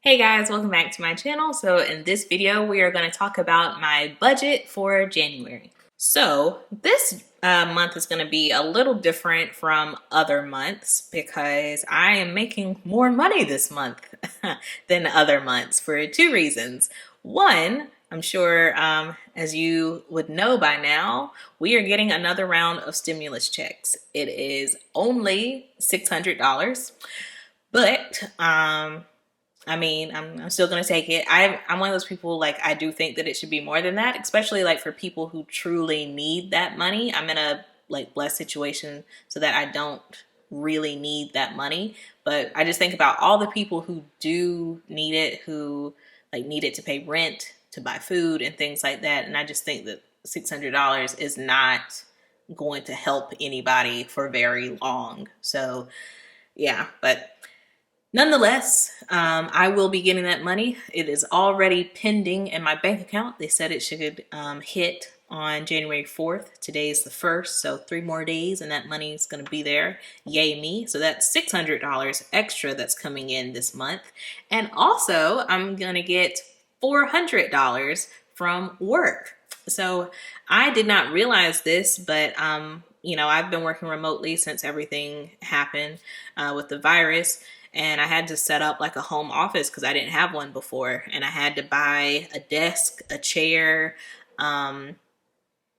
Hey guys, welcome back to my channel. So in this video, we are going to talk about my budget for January. So this month is going to be a little different from other months because I am making more money this month than other months for two reasons. One, I'm sure as you would know by now, we are getting another round of stimulus checks. It is only $600, but I'm still gonna take it. I'm one of those people, like, I do think that it should be more than that, especially like for people who truly need that money. I'm in a blessed situation so that I don't really need that money. But I just think about all the people who do need it, who need it to pay rent, to buy food and things like that. And I just think that $600 is not going to help anybody for very long. So yeah, but nonetheless, I will be getting that money. It is already pending in my bank account. They said it should hit on January 4th. Today is the 1st, so 3 more days and that money is going to be there. Yay me. So that's $600 extra that's coming in this month. And also, I'm going to get $400 from work. So I did not realize this, but I've been working remotely since everything happened with the virus. And I had to set up like a home office because I didn't have one before. And I had to buy a desk, a chair, I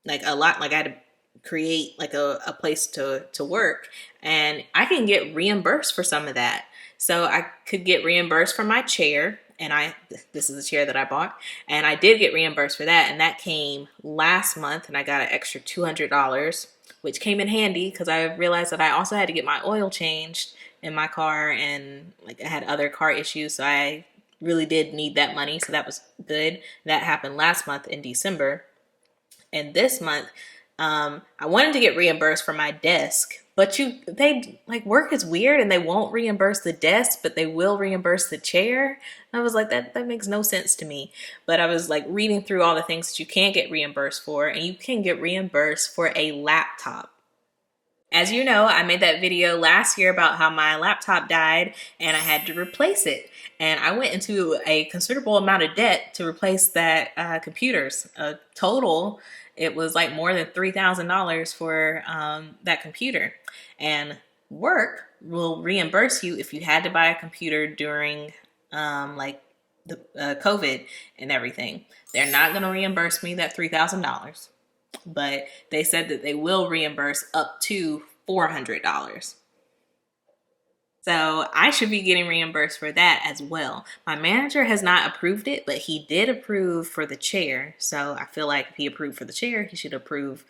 had to create like a place to work. And I can get reimbursed for some of that. So I could get reimbursed for my chair. And this is a chair that I bought. And I did get reimbursed for that. And that came last month. And I got an extra $200, which came in handy because I realized that I also had to get my oil changed in my car, and I had other car issues, so I really did need that money, so that was good. That happened last month in December. And this month I wanted to get reimbursed for my desk, but work is weird and they won't reimburse the desk, but they will reimburse the chair. And I was like, that makes no sense to me. But I was reading through all the things that you can get reimbursed for, and you can get reimbursed for a laptop. As you know, I made that video last year about how my laptop died and I had to replace it. And I went into a considerable amount of debt to replace that computers. Total, it was more than $3,000 for that computer. And work will reimburse you if you had to buy a computer during the COVID and everything. They're not going to reimburse me that $3,000. But they said that they will reimburse up to $400. So I should be getting reimbursed for that as well. My manager has not approved it, but he did approve for the chair. So I feel like if he approved for the chair, he should approve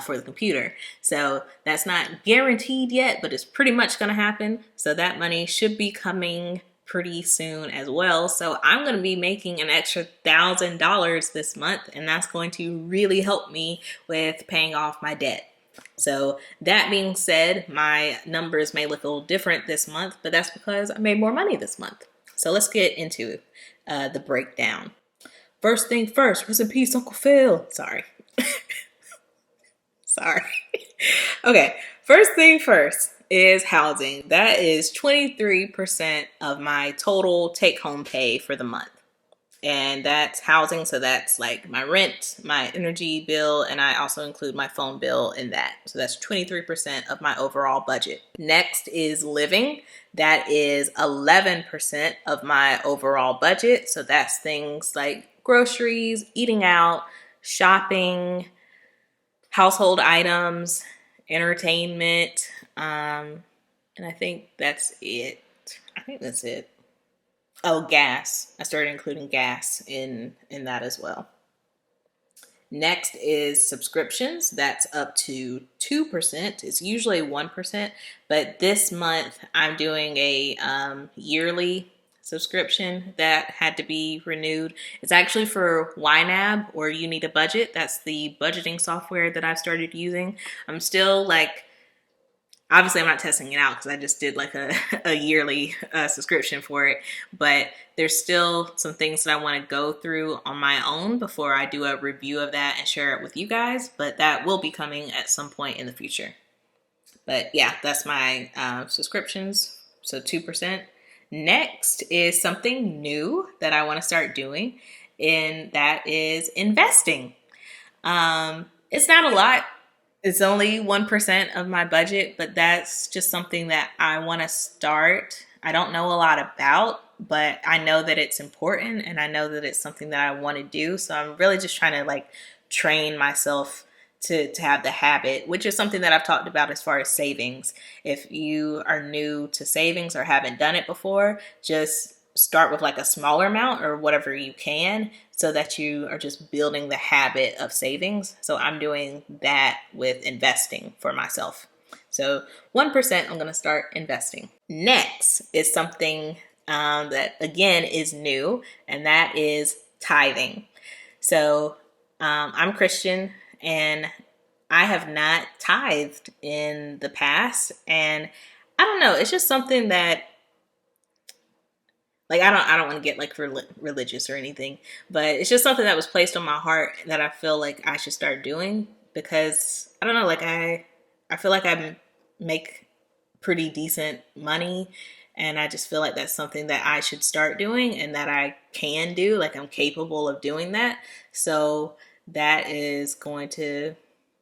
for the computer. So that's not guaranteed yet, but it's pretty much going to happen. So that money should be coming pretty soon as well. So I'm going to be making an extra $1,000 this month, and that's going to really help me with paying off my debt. So that being said, my numbers may look a little different this month, but that's because I made more money this month. So let's get into the breakdown. First thing first, rest in peace, Uncle Phil. Sorry. Sorry. Okay, first thing first is housing. That is 23% of my total take-home pay for the month. And that's housing, so that's my rent, my energy bill, and I also include my phone bill in that. So that's 23% of my overall budget. Next is living. That is 11% of my overall budget. So that's things like groceries, eating out, shopping, household items, entertainment, and I think that's it. Oh, gas. I started including gas in that as well. Next is subscriptions. That's up to 2%. It's usually 1%, but this month I'm doing a yearly subscription that had to be renewed. It's actually for YNAB, or You Need a Budget. That's the budgeting software that I've started using. I'm still obviously I'm not testing it out because I just did a yearly subscription for it, but there's still some things that I want to go through on my own before I do a review of that and share it with you guys, but that will be coming at some point in the future. But yeah, that's my subscriptions, so 2%. Next is something new that I want to start doing, and that is investing. It's not a lot. It's only 1% of my budget, but that's just something that I want to start. I don't know a lot about, but I know that it's important and I know that it's something that I want to do. So I'm really just trying to like train myself to have the habit, which is something that I've talked about as far as savings. If you are new to savings or haven't done it before, just start with like a smaller amount or whatever you can so that you are just building the habit of savings. So I'm doing that with investing for myself. So 1%, I'm going to start investing. Next is something that again is new, and that is tithing. So I'm Christian and I have not tithed in the past. And I don't know, it's just something that like I don't want to get like religious or anything, but it's just something that was placed on my heart that I feel like I should start doing because I don't know, like I feel like I make pretty decent money and I just feel like that's something that I should start doing and that I can do, like I'm capable of doing that. So that is going to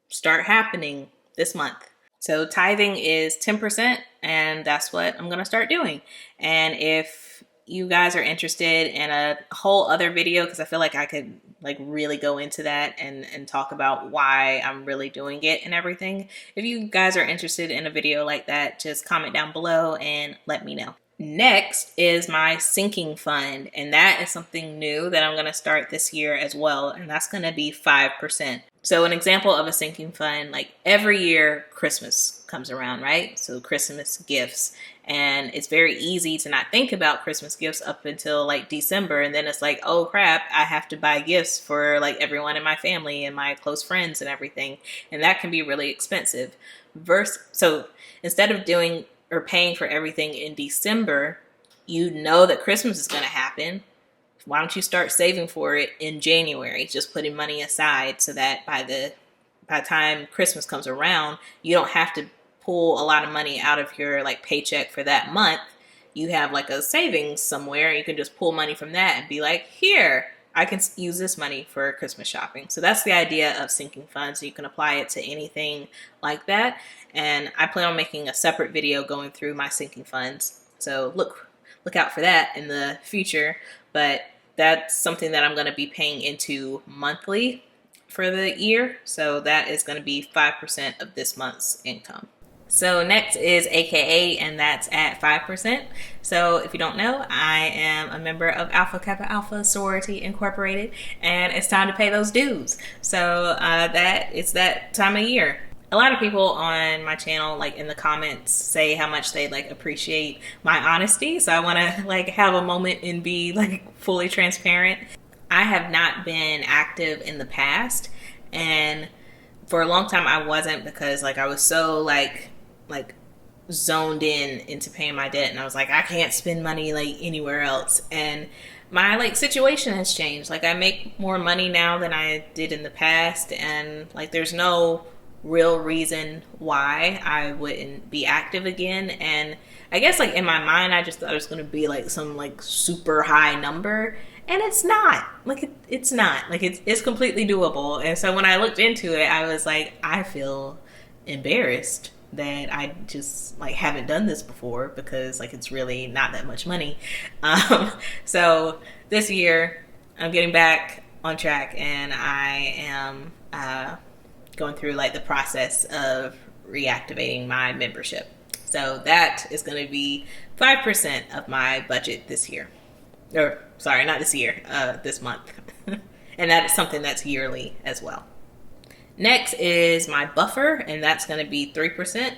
start happening this month. So tithing is 10%, and that's what I'm going to start doing. And if you guys are interested in a whole other video, because I feel like I could like really go into that and talk about why I'm really doing it and everything. If you guys are interested in a video like that, just comment down below and let me know. Next is my sinking fund, and that is something new that I'm going to start this year as well, and that's going to be 5%. So an example of a sinking fund, like every year Christmas comes around, right? So Christmas gifts, and it's very easy to not think about Christmas gifts up until like December, and then it's like, oh crap, I have to buy gifts for like everyone in my family and my close friends and everything, and that can be really expensive. So instead of doing or paying for everything in December, you know that Christmas is going to happen. Why don't you start saving for it in January? Just putting money aside so that by the time Christmas comes around, you don't have to pull a lot of money out of your like paycheck for that month. You have like a savings somewhere. You can just pull money from that and be like, here, I can use this money for Christmas shopping. So that's the idea of sinking funds. You can apply it to anything like that. And I plan on making a separate video going through my sinking funds. So look out for that in the future. But that's something that I'm going to be paying into monthly for the year. So that is going to be 5% of this month's income. So next is AKA, and that's at 5%. So if you don't know, I am a member of Alpha Kappa Alpha Sorority Incorporated, and it's time to pay those dues. So that it's that time of year. A lot of people on my channel, like in the comments, say how much they like appreciate my honesty. So I want to like have a moment and be like fully transparent. I have not been active in the past, and for a long time I wasn't, because like I was so like zoned in into paying my debt, and I was like, I can't spend money like anywhere else. And my like situation has changed. Like I make more money now than I did in the past, and like there's no real reason why I wouldn't be active again. And I guess like in my mind I just thought it was going to be like some like super high number, and it's not. Like it's not. Like it's completely doable. And so when I looked into it, I was like, I feel embarrassed that I just like haven't done this before, because like it's really not that much money. So this year I'm getting back on track, and I am going through like the process of reactivating my membership. So that is going to be 5% of my budget this year. Or sorry, not this year, this month. And that is something that's yearly as well. Next is my buffer, and that's going to be 3%.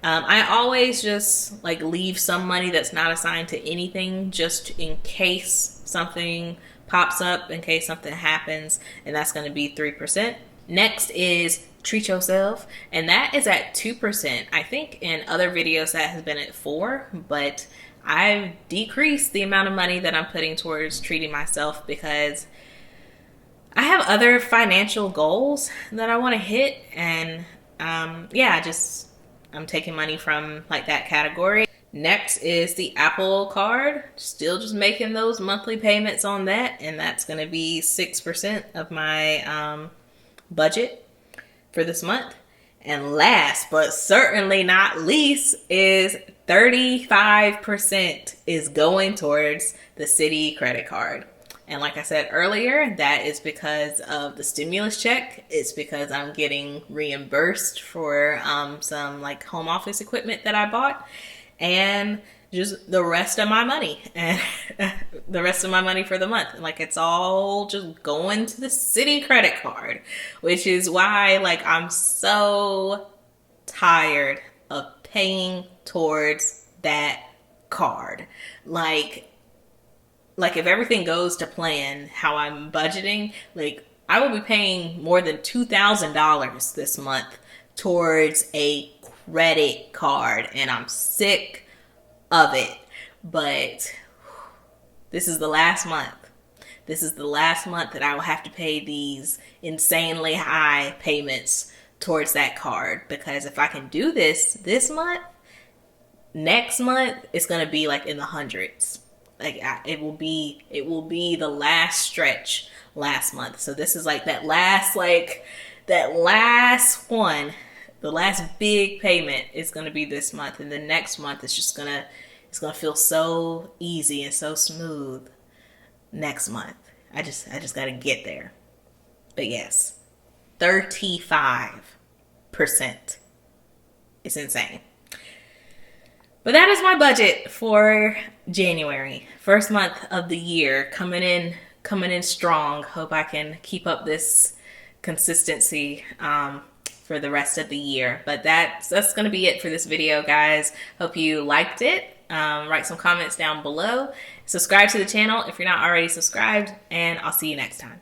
I always just like leave some money that's not assigned to anything, just in case something pops up, in case something happens, and that's going to be 3%. Next is treat yourself, and that is at 2%. I think in other videos that has been at 4%, but I've decreased the amount of money that I'm putting towards treating myself because I have other financial goals that I want to hit, and I'm taking money from like that category. Next is the Apple Card. Still just making those monthly payments on that, and that's going to be 6% of my budget for this month. And last but certainly not least is 35% is going towards the Citi credit card. And like I said earlier, that is because of the stimulus check. It's because I'm getting reimbursed for some like home office equipment that I bought, and just the rest of my money and the rest of my money for the month. Like, it's all just going to the Citi credit card, which is why like I'm so tired of paying towards that card. Like if everything goes to plan, how I'm budgeting, like I will be paying more than $2,000 this month towards a credit card, and I'm sick of it. But this is the last month. This is the last month that I will have to pay these insanely high payments towards that card, because if I can do this month, next month it's going to be like in the hundreds. Like it will be the last stretch last month. So this is like that last one, the last big payment is going to be this month, and the next month it's going to feel so easy and so smooth next month. I just got to get there. But yes, 35%. It's insane. But that is my budget for January. First month of the year, coming in strong. Hope I can keep up this consistency for the rest of the year. But that's going to be it for this video, guys. Hope you liked it. Write some comments down below. Subscribe to the channel if you're not already subscribed, and I'll see you next time.